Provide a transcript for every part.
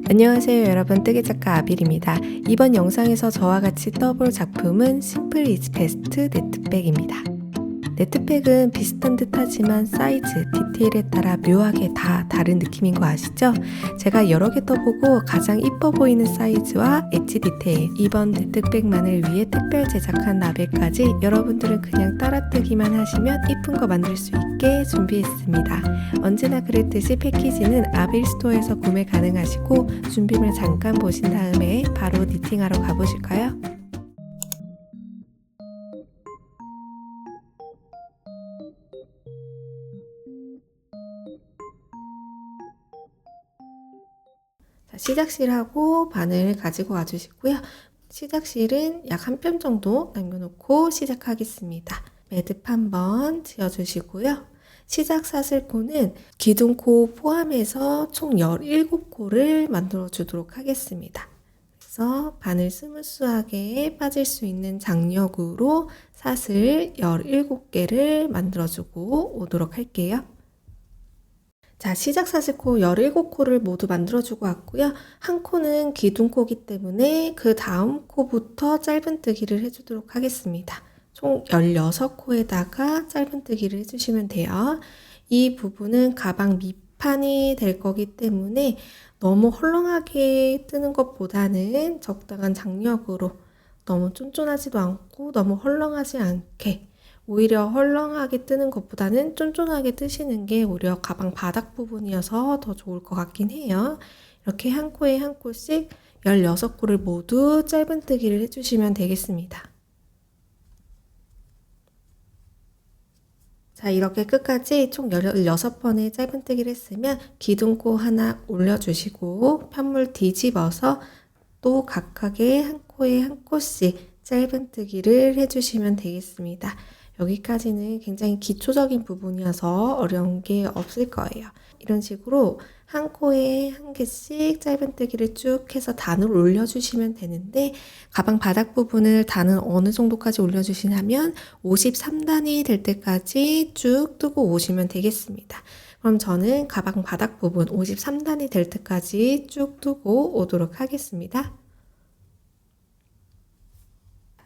안녕하세요 여러분, 뜨개작가 아빌입니다. 이번 영상에서 저와 같이 떠볼 작품은 심플 이즈 베스트 네트백입니다. 네트백은 비슷한 듯 하지만 사이즈, 디테일에 따라 묘하게 다 다른 느낌인 거 아시죠? 제가 여러 개 떠보고 가장 이뻐 보이는 사이즈와 엣지 디테일, 이번 네트백만을 위해 특별 제작한 라벨까지 여러분들은 그냥 따라뜨기만 하시면 이쁜 거 만들 수 있게 준비했습니다. 언제나 그랬듯이 패키지는 아빌 스토어에서 구매 가능하시고 준비물 잠깐 보신 다음에 바로 니팅하러 가보실까요? 시작실하고 바늘 가지고 와주시고요. 시작실은 약 한 뼘 정도 남겨놓고 시작하겠습니다. 매듭 한번 지어주시고요. 시작 사슬코는 기둥코 포함해서 총 17코를 만들어 주도록 하겠습니다. 그래서 바늘 스무스하게 빠질 수 있는 장력으로 사슬 17개를 만들어 주고 오도록 할게요. 자, 시작 사슬코 17코를 모두 만들어주고 왔고요. 한 코는 기둥코기 때문에 그 다음 코부터 짧은뜨기를 해주도록 하겠습니다. 총 16코에다가 짧은뜨기를 해주시면 돼요. 이 부분은 가방 밑판이 될 거기 때문에 너무 헐렁하게 뜨는 것보다는 적당한 장력으로 너무 쫀쫀하지도 않고 너무 헐렁하지 않게, 오히려 헐렁하게 뜨는 것보다는 쫀쫀하게 뜨시는 게 오히려 가방 바닥 부분이어서 더 좋을 것 같긴 해요. 이렇게 한 코에 한 코씩 16코를 모두 짧은뜨기를 해주시면 되겠습니다. 자, 이렇게 끝까지 총 16번의 짧은뜨기를 했으면 기둥코 하나 올려주시고 편물 뒤집어서 또 각각의 한 코에 한 코씩 짧은뜨기를 해주시면 되겠습니다. 여기까지는 굉장히 기초적인 부분이어서 어려운 게 없을 거예요. 이런 식으로 한 코에 한 개씩 짧은뜨기를 쭉 해서 단을 올려주시면 되는데, 가방 바닥 부분을 단은 어느 정도까지 올려주시냐면 53단이 될 때까지 쭉 뜨고 오시면 되겠습니다. 그럼 저는 가방 바닥 부분 53단이 될 때까지 쭉 뜨고 오도록 하겠습니다.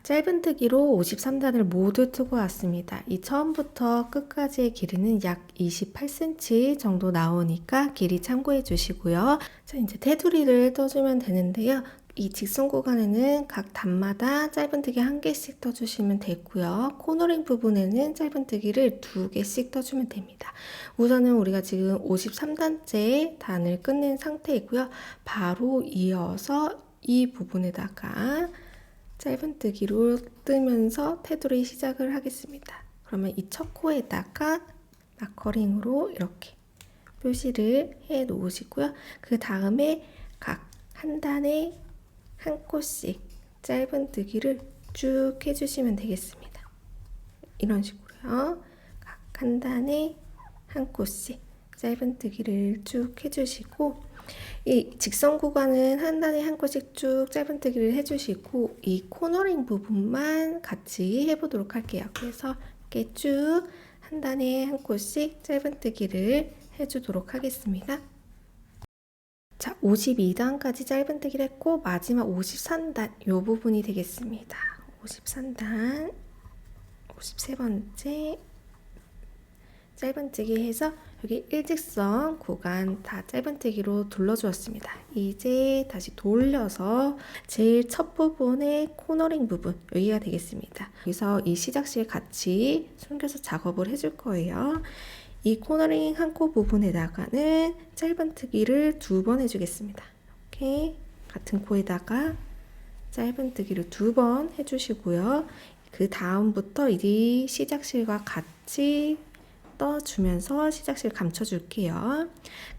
짧은뜨기로 53단을 모두 뜨고 왔습니다. 이 처음부터 끝까지의 길이는 약 28cm 정도 나오니까 길이 참고해 주시고요. 자, 이제 테두리를 떠주면 되는데요. 이 직선 구간에는 각 단마다 짧은뜨기 한 개씩 떠주시면 되고요. 코너링 부분에는 짧은뜨기를 2개씩 떠주면 됩니다. 우선은 우리가 지금 53단째 단을 끝낸 상태이고요. 바로 이어서 이 부분에다가 짧은뜨기로 뜨면서 테두리 시작을 하겠습니다. 그러면 이 첫 코에다가 마커링으로 이렇게 표시를 해 놓으시고요. 그 다음에 각 한 단에 한 코씩 짧은뜨기를 쭉 해주시면 되겠습니다. 이런 식으로요. 각 한 단에 한 코씩 짧은뜨기를 쭉 해주시고, 이 직선 구간은 한 단에 한 코씩 쭉 짧은뜨기를 해주시고, 이 코너링 부분만 같이 해보도록 할게요. 그래서 이렇게 쭉 한 단에 한 코씩 짧은뜨기를 해주도록 하겠습니다. 자, 52단까지 짧은뜨기를 했고 마지막 53단 이 부분이 되겠습니다. 53단 53번째 짧은뜨기 해서 여기 일직선 구간 다 짧은뜨기로 둘러주었습니다. 이제 다시 돌려서 제일 첫 부분의 코너링 부분, 여기가 되겠습니다. 여기서 이 시작실 같이 숨겨서 작업을 해줄 거예요. 이 코너링 한 코 부분에다가는 짧은뜨기를 2번 해주겠습니다. 이렇게 같은 코에다가 짧은뜨기를 2번 해주시고요. 그 다음부터 이 시작실과 같이 떠주면서 시작실 감춰줄게요.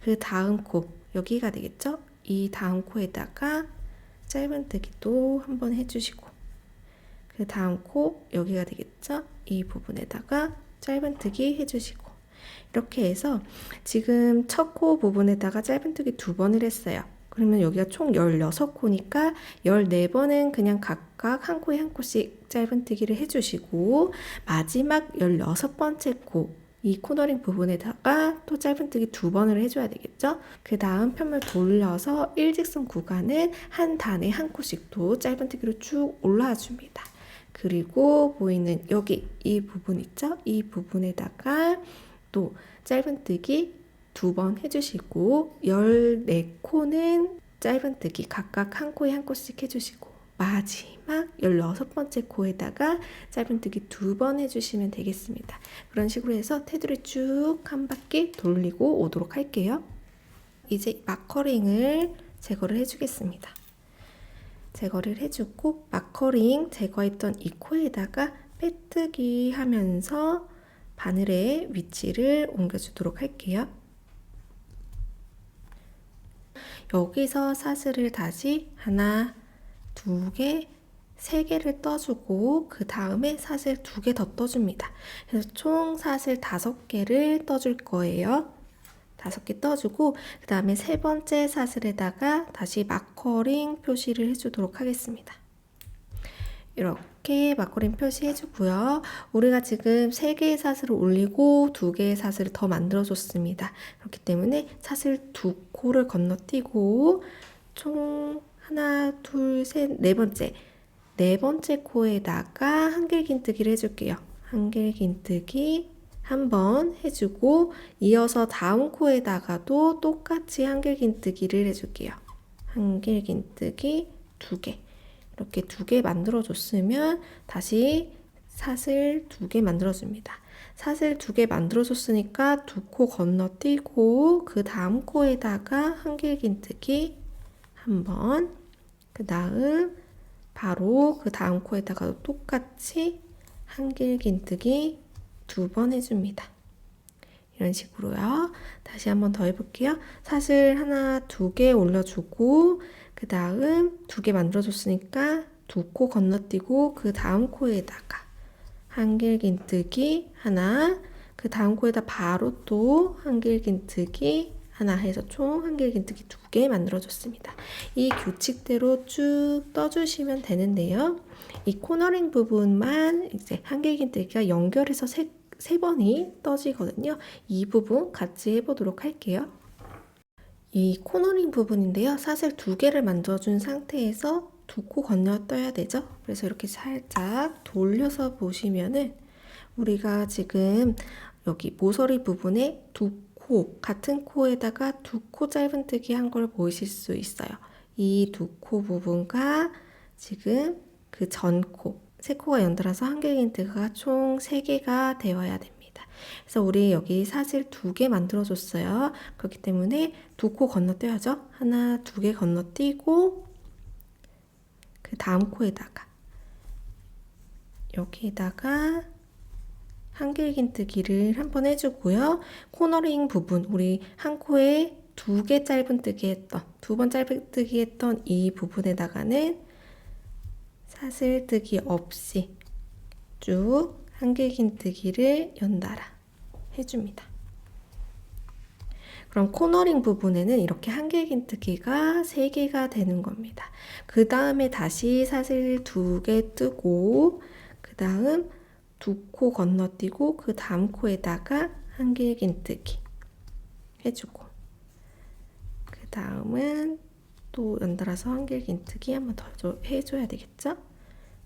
그 다음 코, 여기가 되겠죠? 이 다음 코에다가 짧은뜨기도 한번 해주시고, 그 다음 코, 여기가 되겠죠? 이 부분에다가 짧은뜨기 해주시고, 이렇게 해서 지금 첫 코 부분에다가 짧은뜨기 2번을 했어요. 그러면 여기가 총 16코니까 14번은 그냥 각각 한 코에 한 코씩 짧은뜨기를 해주시고, 마지막 16번째 코, 이 코너링 부분에다가 또 짧은뜨기 2번을 해줘야 되겠죠? 그 다음 편을 돌려서 일직선 구간은 한 단에 한 코씩 또 짧은뜨기로 쭉 올라와 줍니다. 그리고 보이는 여기 이 부분 있죠? 이 부분에다가 또 짧은뜨기 2번 해주시고 14코는 짧은뜨기 각각 한 코에 한 코씩 해주시고 마지막 16번째 코에다가 짧은뜨기 2번 해주시면 되겠습니다. 그런 식으로 해서 테두리 쭉 한 바퀴 돌리고 오도록 할게요. 이제 마커링을 제거를 해주겠습니다. 제거를 해주고 마커링 제거했던 이 코에다가 빼뜨기 하면서 바늘의 위치를 옮겨주도록 할게요. 여기서 사슬을 다시 하나, 2개, 3개를 떠주고 그 다음에 사슬 2개 더 떠줍니다. 그래서 총 사슬 5개를 떠줄 거예요. 5개 떠주고 그 다음에 3번째 사슬에다가 다시 마커링 표시를 해주도록 하겠습니다. 이렇게 마커링 표시해주고요. 우리가 지금 3개의 사슬을 올리고 2개의 사슬을 더 만들어줬습니다. 그렇기 때문에 사슬 2코를 건너뛰고 총 하나, 둘, 셋, 네 번째 코에다가 한길긴뜨기를 해줄게요. 한길긴뜨기 한번 해주고 이어서 다음 코에다가도 똑같이 한길긴뜨기를 해줄게요. 한길긴뜨기 2개. 이렇게 2개 만들어줬으면 다시 사슬 2개 만들어줍니다. 사슬 2개 만들어줬으니까 2코 건너뛰고 그 다음 코에다가 한길긴뜨기 한번, 그 다음 바로 그 다음 코에다가도 똑같이 한길긴뜨기 2번 해줍니다. 이런 식으로요. 다시 한번 더 해볼게요. 사슬 하나, 2개 올려주고 그 다음 2개 만들어줬으니까 2코 건너뛰고 그 다음 코에다가 한길긴뜨기 하나, 그 다음 코에다 바로 또 한길긴뜨기 하나 해서 총 한길긴뜨기 2개 만들어줬습니다. 이 규칙대로 쭉 떠주시면 되는데요. 이 코너링 부분만 이제 한길긴뜨기가 연결해서 세 번이 떠지거든요. 이 부분 같이 해보도록 할게요. 이 코너링 부분인데요. 사슬 2개를 만들어준 상태에서 2코 건너 떠야 되죠. 그래서 이렇게 살짝 돌려서 보시면은 우리가 지금 여기 모서리 부분에 2코, 같은 코에다가 2코 짧은뜨기 한 걸 보이실 수 있어요. 이 2코 부분과 지금 그 전 코, 3코가 연달아서 한길긴뜨기가 총 3개가 되어야 됩니다. 그래서 우리 여기 사슬 2개 만들어줬어요. 그렇기 때문에 2코 건너뛰어야죠. 하나, 2개 건너뛰고 그 다음 코에다가 여기에다가 한길긴뜨기를 한번 해주고요. 코너링 부분, 우리 한 코에 2개 짧은뜨기 했던, 2번 짧은뜨기 했던 이 부분에다가는 사슬뜨기 없이 쭉 한길긴뜨기를 연달아 해줍니다. 그럼 코너링 부분에는 이렇게 한길긴뜨기가 3개가 되는 겁니다. 그 다음에 다시 사슬 2개 뜨고 그 다음 2코 건너뛰고 그 다음 코에다가 한길긴뜨기 해주고 그 다음은 또 연달아서 한길긴뜨기 한번 더 해줘야 되겠죠?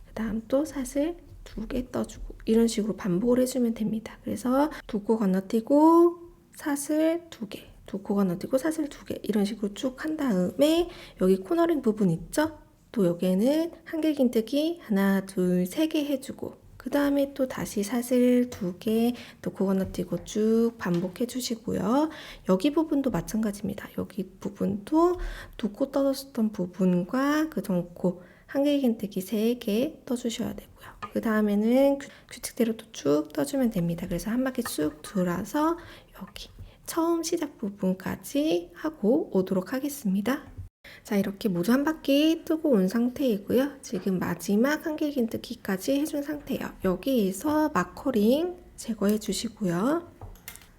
그 다음 또 사슬 2개 떠주고 이런 식으로 반복을 해주면 됩니다. 그래서 2코 건너뛰고 사슬 2개, 2코 건너뛰고 사슬 2개 이런 식으로 쭉 한 다음에 여기 코너링 부분 있죠? 또 여기에는 한길긴뜨기 하나, 둘, 3개 해주고 그 다음에 또 다시 사슬 2개, 2코 건너뛰고 쭉 반복해 주시고요. 여기 부분도 마찬가지입니다. 여기 부분도 2코 떠줬던 부분과 그 전코 한길긴뜨기 3개 떠주셔야 되고요. 그 다음에는 규칙대로 또 쭉 떠주면 됩니다. 그래서 한 바퀴 쭉 돌아서 여기 처음 시작 부분까지 하고 오도록 하겠습니다. 자, 이렇게 모두 한 바퀴 뜨고 온 상태이고요. 지금 마지막 한길긴뜨기까지 해준 상태예요. 여기에서 마커링 제거해 주시고요.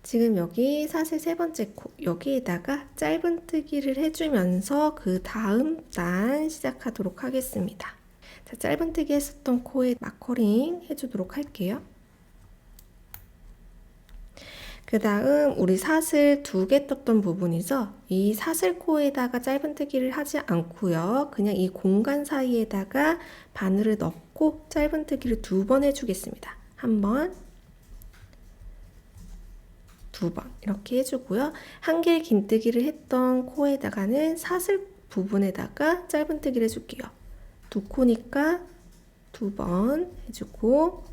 지금 여기 사슬 3번째 코 여기에다가 짧은뜨기를 해주면서 그 다음 단 시작하도록 하겠습니다. 자, 짧은뜨기 했었던 코에 마커링 해주도록 할게요. 그 다음 우리 사슬 2개 떴던 부분이죠. 이 사슬코에다가 짧은뜨기를 하지 않고요. 그냥 이 공간 사이에다가 바늘을 넣고 짧은뜨기를 2번 해주겠습니다. 1번, 2번 이렇게 해주고요. 한길 긴뜨기를 했던 코에다가는 사슬 부분에다가 짧은뜨기를 해줄게요. 2코니까 2번 해주고,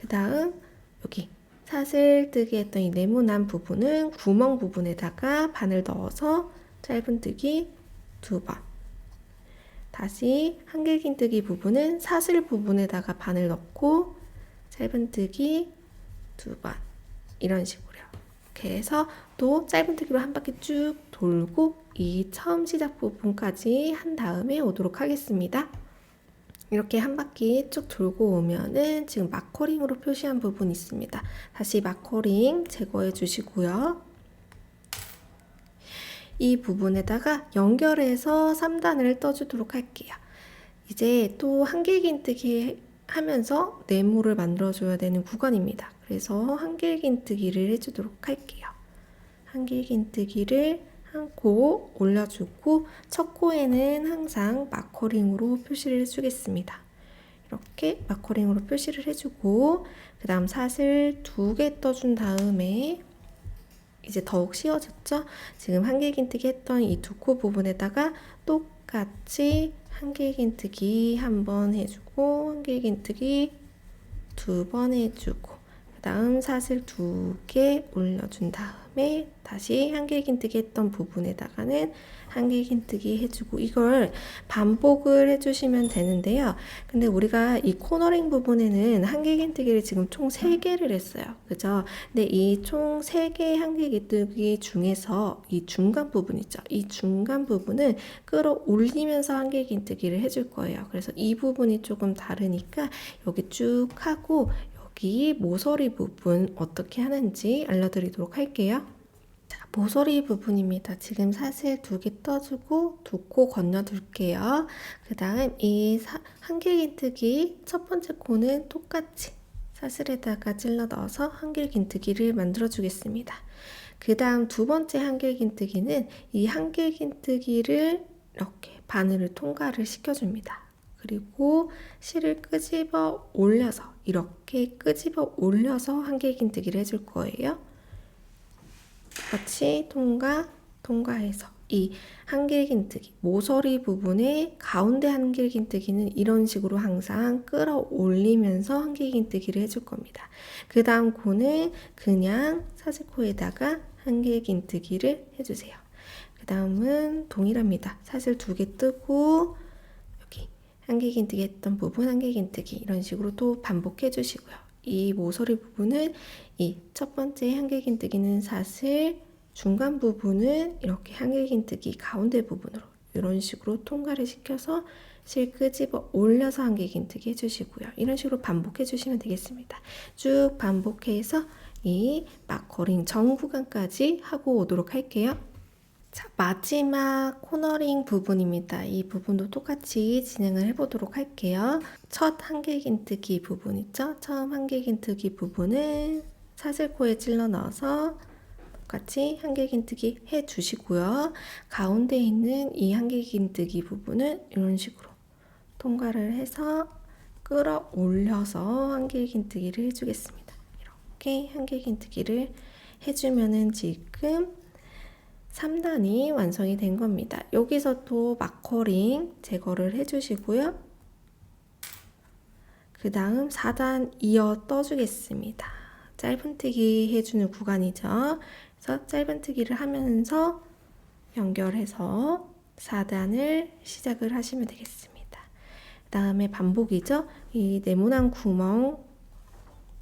그 다음 여기 사슬뜨기 했던 이 네모난 부분은 구멍 부분에다가 바늘 넣어서 짧은뜨기 2번. 다시 한길긴뜨기 부분은 사슬 부분에다가 바늘 넣고 짧은뜨기 2번. 이런 식으로요. 이렇게 해서 또 짧은뜨기로 한 바퀴 쭉 돌고 이 처음 시작 부분까지 한 다음에 오도록 하겠습니다. 이렇게 한 바퀴 쭉 돌고 오면은 지금 마커링으로 표시한 부분이 있습니다. 다시 마커링 제거해 주시고요. 이 부분에다가 연결해서 3단을 떠주도록 할게요. 이제 또 한길긴뜨기 하면서 네모를 만들어줘야 되는 구간입니다. 그래서 한길긴뜨기를 해주도록 할게요. 한길긴뜨기를 한 코 올려주고 첫 코에는 항상 마커링으로 표시를 해주겠습니다. 이렇게 마커링으로 표시를 해주고 그 다음 사슬 2개 떠준 다음에 이제 더욱 쉬워졌죠? 지금 한길긴뜨기 했던 이 2코 부분에다가 똑같이 한길긴뜨기 1번 해주고 한길긴뜨기 2번 해주고 그 다음 사슬 2개 올려준 다음에 다시 한길긴뜨기 했던 부분에다가는 한길긴뜨기 해주고 이걸 반복을 해주시면 되는데요. 근데 우리가 이 코너링 부분에는 한길긴뜨기를 지금 총 3개를 했어요. 그죠? 근데 이 총 3개의 한길긴뜨기 중에서 이 중간 부분 있죠? 이 중간 부분은 끌어올리면서 한길긴뜨기를 해줄 거예요. 그래서 이 부분이 조금 다르니까 여기 쭉 하고 여기 모서리 부분 어떻게 하는지 알려드리도록 할게요. 자, 모서리 부분입니다. 지금 사슬 2개 떠주고 2코 건너둘게요. 그 다음 이 한길긴뜨기 첫 번째 코는 똑같이 사슬에다가 찔러 넣어서 한길긴뜨기를 만들어 주겠습니다. 그 다음 두 번째 한길긴뜨기는 이 한길긴뜨기를 이렇게 바늘을 통과를 시켜줍니다. 그리고 실을 끄집어 올려서 이렇게 끄집어 올려서 한길긴뜨기를 해줄 거예요. 같이 통과해서 이 한길긴뜨기 모서리 부분의 가운데 한길긴뜨기는 이런 식으로 항상 끌어올리면서 한길긴뜨기를 해줄 겁니다. 그 다음 코는 그냥 사슬코에다가 한길긴뜨기를 해주세요. 그 다음은 동일합니다. 사슬 2개 뜨고 여기 한길긴뜨기 했던 부분 한길긴뜨기 이런 식으로 또 반복해 주시고요. 이 모서리 부분은 이 첫 번째 한길긴뜨기는 사슬, 중간 부분은 이렇게 한길긴뜨기 가운데 부분으로 이런 식으로 통과를 시켜서 실 끄집어 올려서 한길긴뜨기 해주시고요. 이런 식으로 반복해 주시면 되겠습니다. 쭉 반복해서 이 마커링 정 구간까지 하고 오도록 할게요. 자, 마지막 코너링 부분입니다. 이 부분도 똑같이 진행을 해보도록 할게요. 첫 한길긴뜨기 부분 있죠? 처음 한길긴뜨기 부분은 사슬코에 찔러 넣어서 똑같이 한길긴뜨기 해주시고요. 가운데 있는 이 한길긴뜨기 부분은 이런 식으로 통과를 해서 끌어올려서 한길긴뜨기를 해주겠습니다. 이렇게 한길긴뜨기를 해주면은 지금 3단이 완성이 된 겁니다. 여기서 또 마커링 제거를 해주시고요. 그 다음 4단 이어 떠주겠습니다. 짧은뜨기 해주는 구간이죠. 그래서 짧은뜨기를 하면서 연결해서 4단을 시작을 하시면 되겠습니다. 그 다음에 반복이죠. 이 네모난 구멍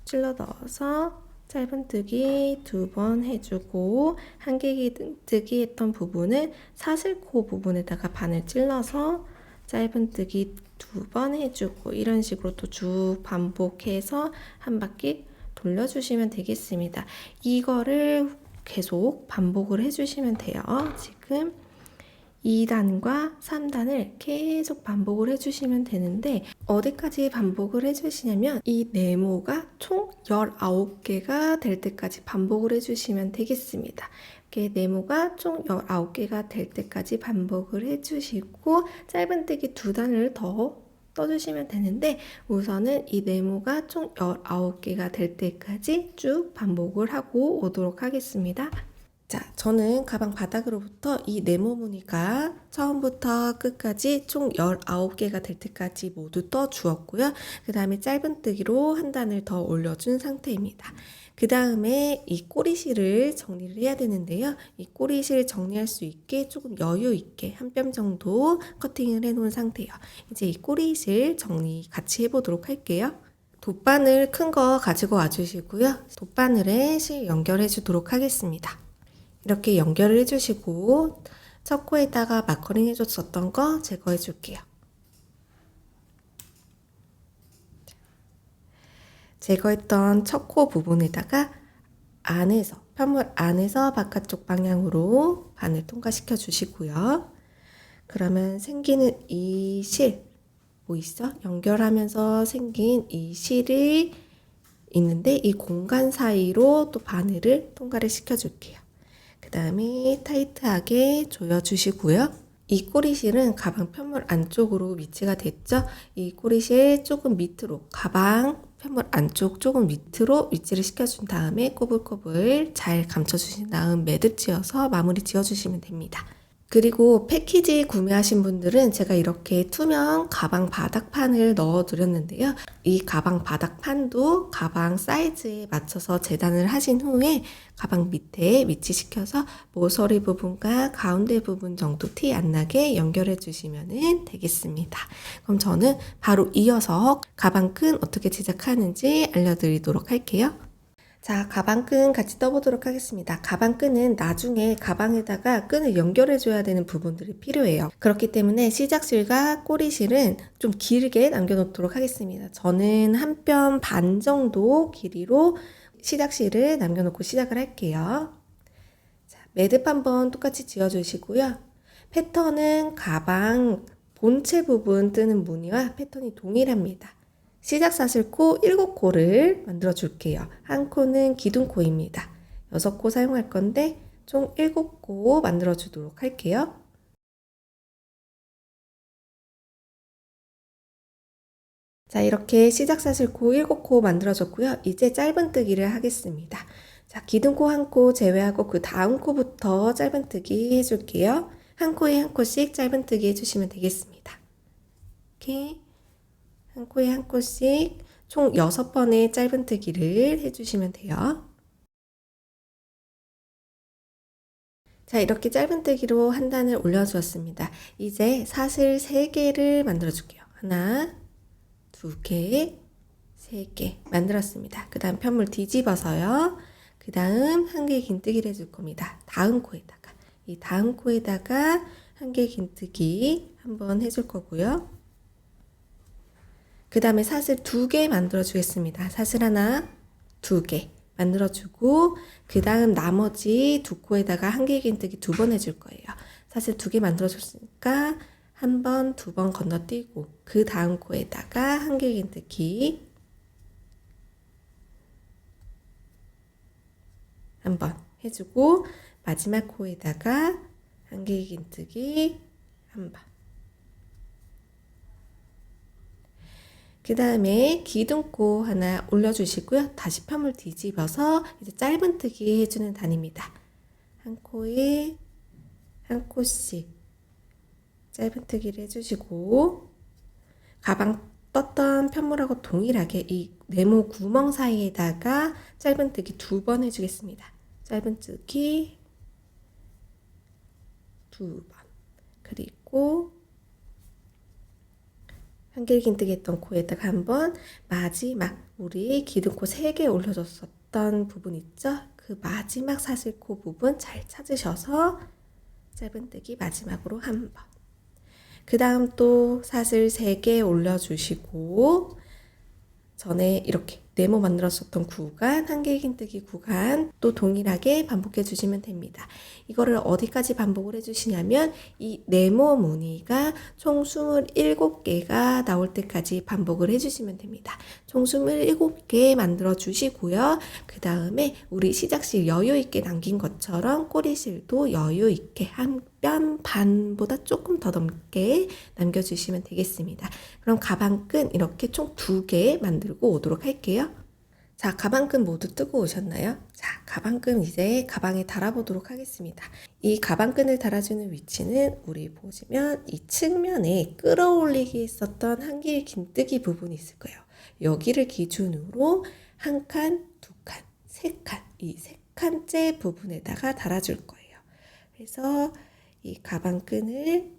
찔러 넣어서 짧은뜨기 2번 해주고 한길긴뜨기 했던 부분은 사슬코 부분에다가 바늘 찔러서 짧은뜨기 2번 해주고 이런 식으로 또 쭉 반복해서 한 바퀴 돌려주시면 되겠습니다. 이거를 계속 반복을 해주시면 돼요. 지금 2단과 3단을 계속 반복을 해주시면 되는데 어디까지 반복을 해주시냐면 이 네모가 총 19개가 될 때까지 반복을 해주시면 되겠습니다. 이렇게 네모가 총 19개가 될 때까지 반복을 해주시고 짧은뜨기 2단을 더 떠주시면 되는데 우선은 이 네모가 총 19개가 될 때까지 쭉 반복을 하고 오도록 하겠습니다. 자, 저는 가방 바닥으로부터 이 네모 무늬가 처음부터 끝까지 총 19개가 될 때까지 모두 떠 주었고요. 그 다음에 짧은뜨기로 한 단을 더 올려준 상태입니다. 그 다음에 이 꼬리실을 정리를 해야 되는데요. 이 꼬리실 정리할 수 있게 조금 여유 있게 한 뼘 정도 커팅을 해 놓은 상태예요. 이제 이 꼬리실 정리 같이 해보도록 할게요. 돗바늘 큰 거 가지고 와주시고요. 돗바늘에 실 연결해 주도록 하겠습니다. 이렇게 연결을 해주시고 첫 코에다가 마커링 해줬었던 거 제거해 줄게요. 제거했던 첫 코 부분에다가 안에서 편물 안에서 바깥쪽 방향으로 바늘 통과시켜 주시고요. 그러면 생기는 이 실 보이시죠? 연결하면서 생긴 이 실이 있는데 이 공간 사이로 또 바늘을 통과를 시켜 줄게요. 그 다음에 타이트하게 조여주시고요. 이 꼬리실은 가방 편물 안쪽으로 위치가 됐죠? 이 꼬리실 조금 밑으로, 가방 편물 안쪽 조금 밑으로 위치를 시켜준 다음에 꼬불꼬불 잘 감춰주신 다음 매듭 지어서 마무리 지어주시면 됩니다. 그리고 패키지 구매하신 분들은 제가 이렇게 투명 가방 바닥판을 넣어 드렸는데요. 이 가방 바닥판도 가방 사이즈에 맞춰서 재단을 하신 후에 가방 밑에 위치시켜서 모서리 부분과 가운데 부분 정도 티 안 나게 연결해 주시면 되겠습니다. 그럼 저는 바로 이어서 가방끈 어떻게 제작하는지 알려드리도록 할게요. 자, 가방끈 같이 떠보도록 하겠습니다. 가방끈은 나중에 가방에다가 끈을 연결해 줘야 되는 부분들이 필요해요. 그렇기 때문에 시작실과 꼬리실은 좀 길게 남겨놓도록 하겠습니다. 저는 한 뼘 반 정도 길이로 시작실을 남겨놓고 시작을 할게요. 자, 매듭 한번 똑같이 지어주시고요. 패턴은 가방 본체 부분 뜨는 무늬와 패턴이 동일합니다. 시작 사슬코 7코를 만들어 줄게요. 한 코는 기둥코입니다. 6코 사용할 건데 총 7코 만들어 주도록 할게요. 자, 이렇게 시작 사슬코 7코 만들어 줬고요. 이제 짧은뜨기를 하겠습니다. 자, 기둥코 한 코 제외하고 그 다음 코부터 짧은뜨기 해줄게요. 한 코에 한 코씩 짧은뜨기 해주시면 되겠습니다. 이렇게 한 코에 한 코씩 총 6번의 짧은뜨기를 해주시면 돼요. 자, 이렇게 짧은뜨기로 한 단을 올려주었습니다. 이제 사슬 3개를 만들어 줄게요. 하나, 2개, 3개 만들었습니다. 그 다음 편물 뒤집어서요. 그 다음 한 개 긴뜨기를 해줄 겁니다. 다음 코에다가 이 다음 코에다가 한 개 긴뜨기 한번 해줄 거고요. 그 다음에 사슬 2개 만들어 주겠습니다. 사슬 하나, 2개 만들어 주고 그 다음 나머지 두 코에다가 한 개 긴뜨기 2번 해줄 거예요. 사슬 2개 만들어 줬으니까 한 번, 2번 건너뛰고 그 다음 코에다가 한 개 긴뜨기 한 번 해주고 마지막 코에다가 한 개 긴뜨기 한 번. 그 다음에 기둥코 하나 올려주시고요. 다시 편물 뒤집어서 이제 짧은뜨기 해주는 단입니다. 한 코에 한 코씩 짧은뜨기를 해주시고 가방 떴던 편물하고 동일하게 이 네모 구멍 사이에다가 짧은뜨기 2번 해주겠습니다. 짧은뜨기 2번 그리고 한 개 긴뜨기 했던 코에다가 한번 마지막 우리 기둥코 3개 올려줬었던 부분 있죠? 그 마지막 사슬코 부분 잘 찾으셔서 짧은뜨기 마지막으로 한 번. 그 다음 또 사슬 3개 올려주시고 전에 이렇게 네모 만들었었던 구간, 한길긴뜨기 구간 또 동일하게 반복해 주시면 됩니다. 이거를 어디까지 반복을 해주시냐면 이 네모 무늬가 총 27개가 나올 때까지 반복을 해주시면 됩니다. 총 27개 만들어 주시고요. 그 다음에 우리 시작실 여유 있게 남긴 것처럼 꼬리실도 여유 있게 한 뼘 반보다 조금 더 넘게 남겨주시면 되겠습니다. 그럼 가방끈 이렇게 총 2개 만들고 오도록 할게요. 자, 가방끈 모두 뜨고 오셨나요? 자, 가방끈 이제 가방에 달아보도록 하겠습니다. 이 가방끈을 달아주는 위치는 우리 보시면 이 측면에 끌어올리기 했었던 한길 긴뜨기 부분이 있을 거예요. 여기를 기준으로 한 칸, 두 칸, 세 칸, 이 세 칸째 부분에다가 달아줄 거예요. 그래서 이 가방끈을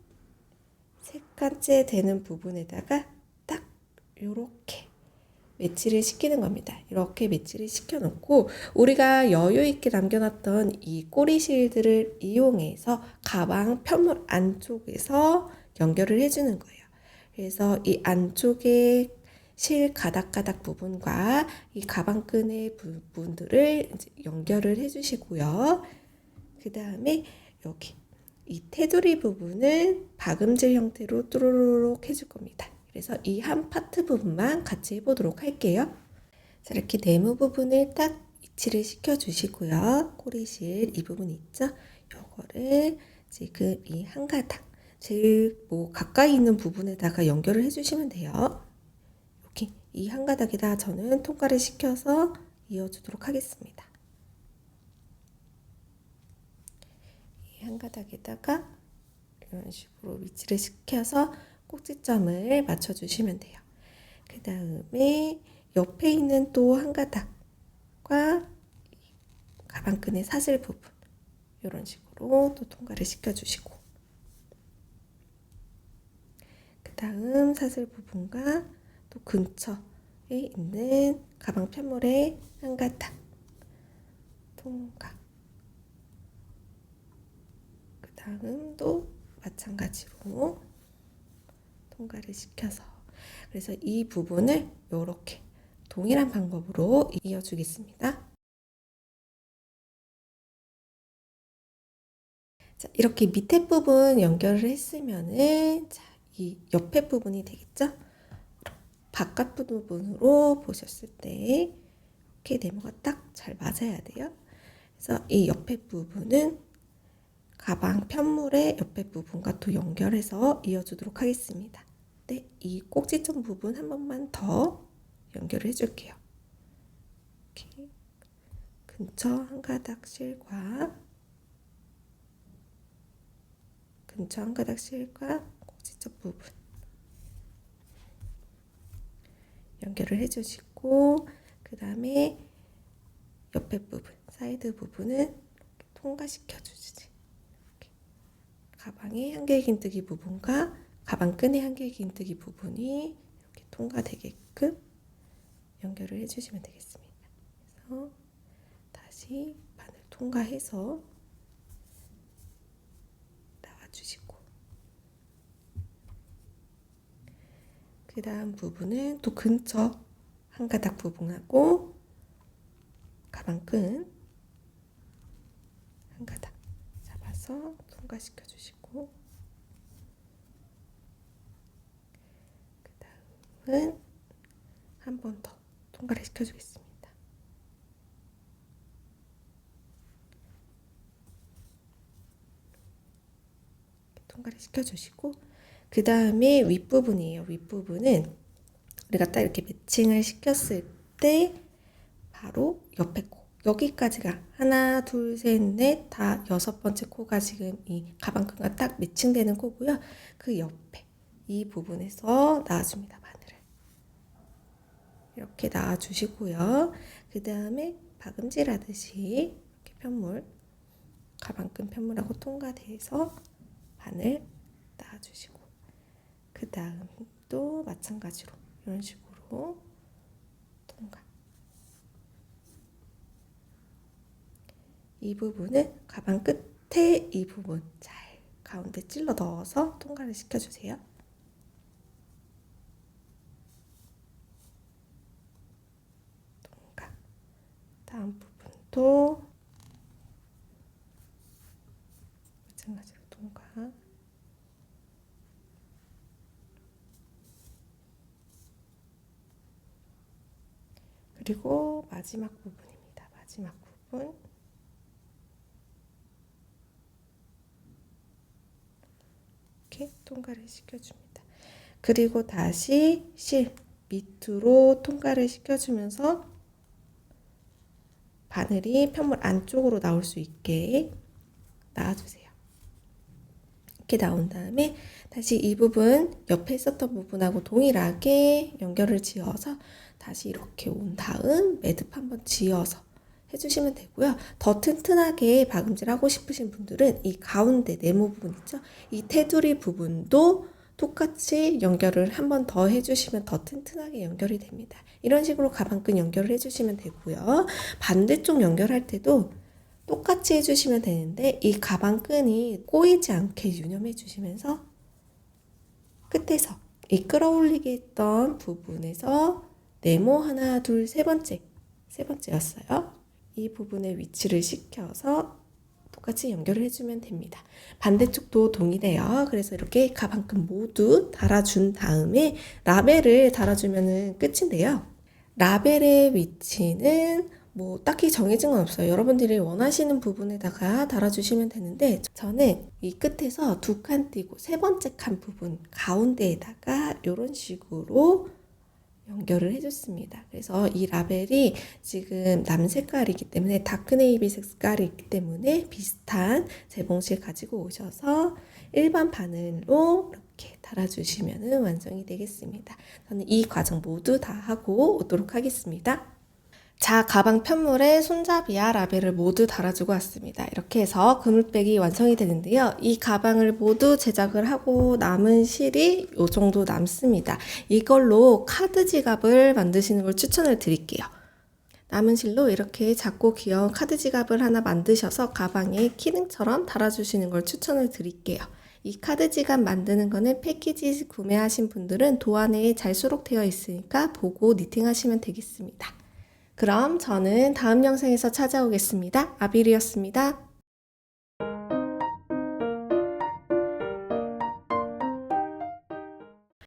세 칸째 되는 부분에다가 딱 요렇게 매치를 시키는 겁니다. 이렇게 매치를 시켜놓고 우리가 여유 있게 남겨놨던 이 꼬리 실들을 이용해서 가방 편물 안쪽에서 연결을 해주는 거예요. 그래서 이 안쪽에 실 가닥가닥 부분과 이 가방끈의 부분들을 이제 연결을 해주시고요. 그 다음에 여기 이 테두리 부분을 박음질 형태로 뚜루루룩 해줄 겁니다. 그래서 이 한 파트 부분만 같이 해보도록 할게요. 자, 이렇게 네모 부분을 딱 위치를 시켜주시고요. 꼬리실 이 부분 있죠? 요거를 지금 이 한 가닥, 제일 가까이 있는 부분에다가 연결을 해주시면 돼요. 이렇게 이 한 가닥에다 저는 통과를 시켜서 이어주도록 하겠습니다. 한 가닥에다가 이런 식으로 위치를 시켜서 꼭지점을 맞춰주시면 돼요. 그 다음에 옆에 있는 또 한 가닥과 가방끈의 사슬 부분 이런 식으로 또 통과를 시켜주시고 그 다음 사슬 부분과 또 근처에 있는 가방 편물의 한 가닥 통과 다음도 마찬가지로 통과를 시켜서 그래서 이 부분을 이렇게 동일한 방법으로 이어주겠습니다. 자, 이렇게 밑에 부분 연결을 했으면은 자, 이 옆에 부분이 되겠죠? 바깥 부분으로 보셨을 때 이렇게 네모가 딱 잘 맞아야 돼요. 그래서 이 옆에 부분은 가방 편물의 옆에 부분과 또 연결해서 이어주도록 하겠습니다. 네, 이 꼭지점 부분 한 번만 더 연결을 해줄게요. 이렇게 근처 한 가닥 실과 근처 한 가닥 실과 꼭지점 부분 연결을 해주시고 그 다음에 옆에 부분, 사이드 부분은 통과시켜 주시지. 가방의 한길긴뜨기 부분과 가방끈의 한길긴뜨기 부분이 이렇게 통과되게끔 연결을 해주시면 되겠습니다. 그래서 다시 바늘 통과해서 나와주시고 그 다음 부분은 또 근처 한 가닥 부분하고 가방끈 한 가닥 잡아서 통과시켜 주시고 그 다음은 한 번 더 통과를 시켜 주겠습니다. 통과를 시켜 주시고 그 다음에 윗부분이에요. 윗부분은 우리가 딱 이렇게 매칭을 시켰을 때 바로 옆에 코 여기까지가 하나 둘 셋 넷 다 6번째 코가 지금 이 가방끈과 딱 매칭되는 코고요. 그 옆에 이 부분에서 놔줍니다. 바늘을 이렇게 놔주시고요. 그 다음에 박음질 하듯이 이렇게 편물 가방끈 편물하고 통과돼서 바늘 놔주시고 그 다음 또 마찬가지로 이런 식으로 통과. 이 부분은 가방 끝에 이 부분 잘 가운데 찔러 넣어서 통과를 시켜주세요. 다음 부분도 마찬가지로 통과. 그리고 마지막 부분입니다. 마지막 부분. 이렇게 통과를 시켜줍니다. 그리고 다시 실 밑으로 통과를 시켜주면서 바늘이 편물 안쪽으로 나올 수 있게 놔주세요. 이렇게 나온 다음에 다시 이 부분 옆에 있었던 부분하고 동일하게 연결을 지어서 다시 이렇게 온 다음 매듭 한번 지어서 해주시면 되고요. 더 튼튼하게 박음질 하고 싶으신 분들은 이 가운데 네모 부분 있죠? 이 테두리 부분도 똑같이 연결을 한 번 더 해주시면 더 튼튼하게 연결이 됩니다. 이런 식으로 가방끈 연결을 해주시면 되고요. 반대쪽 연결할 때도 똑같이 해주시면 되는데 이 가방끈이 꼬이지 않게 유념해 주시면서 끝에서 이 끌어올리게 했던 부분에서 네모 하나, 둘, 세 번째였어요. 이 부분의 위치를 시켜서 똑같이 연결을 해주면 됩니다. 반대쪽도 동일해요. 그래서 이렇게 가방끈 모두 달아준 다음에 라벨을 달아주면 끝인데요. 라벨의 위치는 뭐 딱히 정해진 건 없어요. 여러분들이 원하시는 부분에다가 달아주시면 되는데 저는 이 끝에서 두 칸 띄고 세 번째 칸 부분 가운데에다가 이런 식으로 연결을 해줬습니다. 그래서 이 라벨이 지금 남 색깔이기 때문에 다크네이비 색깔이 있기 때문에 비슷한 재봉실 가지고 오셔서 일반 바늘로 이렇게 달아주시면 완성이 되겠습니다. 저는 이 과정 모두 다 하고 오도록 하겠습니다. 자, 가방 편물에 손잡이와 라벨을 모두 달아주고 왔습니다. 이렇게 해서 그물백이 완성이 되는데요. 이 가방을 모두 제작을 하고 남은 실이 이 정도 남습니다. 이걸로 카드 지갑을 만드시는 걸 추천을 드릴게요. 남은 실로 이렇게 작고 귀여운 카드 지갑을 하나 만드셔서 가방에 키링처럼 달아주시는 걸 추천을 드릴게요. 이 카드 지갑 만드는 거는 패키지 구매하신 분들은 도안에 잘 수록되어 있으니까 보고 니팅하시면 되겠습니다. 그럼 저는 다음 영상에서 찾아오겠습니다. 아비리였습니다.